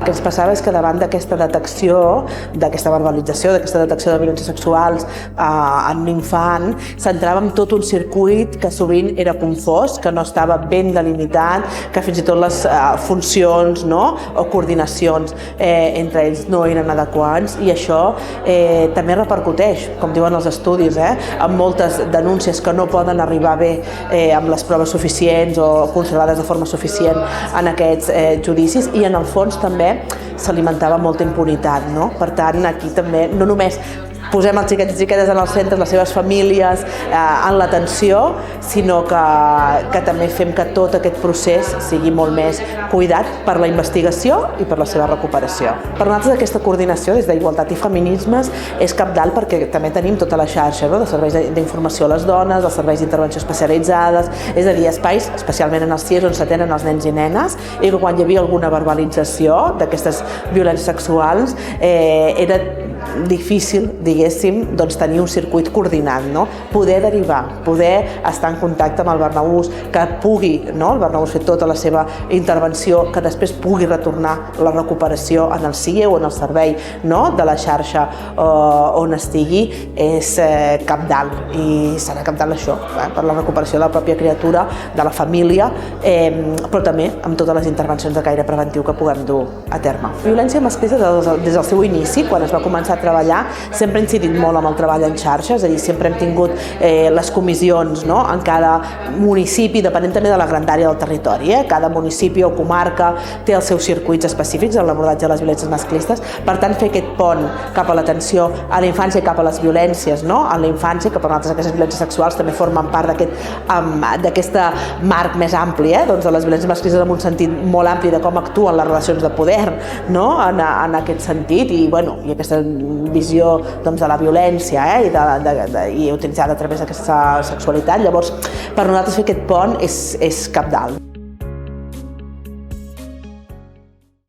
El que ens passava és que davant d'aquesta detecció, d'aquesta verbalització, d'aquesta detecció de violències sexuals en un infant, centràvem tot un circuit que sovint era confós, que no estava ben delimitat, que fins i tot les funcions o coordinacions entre ells no eren adequats, i això també repercuteix, com diuen els estudis, amb moltes denúncies que no poden arribar bé amb les proves suficients o conservades de forma suficient en aquests judicis, i en el fons també s'alimentava molta impunitat, no? Per tant, aquí també no només posem els xiquets i xiquetes en el centre, les seves famílies, en l'atenció, sinó que també fem que tot aquest procés sigui molt més cuidat per la investigació i per la seva recuperació. Per nosaltres aquesta coordinació des d'Igualtat i Feminismes és cabdal, perquè també tenim tota la xarxa de serveis d'informació a les dones, els serveis d'intervenció especialitzades, és a dir, espais, especialment en els CIES, on s'atenen els nens i nenes, i que quan hi havia alguna verbalització d'aquestes violències sexuals era difícil, diguéssim, tenir un circuit coordinat, poder derivar, poder estar en contacte amb el Barnahus, que pugui el Barnahus fer tota la seva intervenció, que després pugui retornar la recuperació en el CIE o en el servei de la xarxa on estigui, és cabdal, i serà cabdal això, per la recuperació de la pròpia criatura, de la família, però també amb totes les intervencions de caire preventiu que puguem dur a terme. Violència masclista des del seu inici, quan es va començar a treballar, sempre ha incidit molt amb el treball en xarxa, és a dir, sempre hem tingut les comissions en cada municipi, depenent també de la grandària del territori. Cada municipi o comarca té els seus circuits específics en l'abordatge de les violències masclistes, per tant fer aquest pont cap a l'atenció a la infància i cap a les violències en la infància, que per nosaltres aquestes violències sexuals també formen part d'aquest marc més ampli, de les violències masclistes en un sentit molt ampli de com actuen les relacions de poder en aquest sentit, i aquesta visió de la violència i utilitzada a través d'aquesta sexualitat. Llavors, per nosaltres fer aquest pont és cabdal.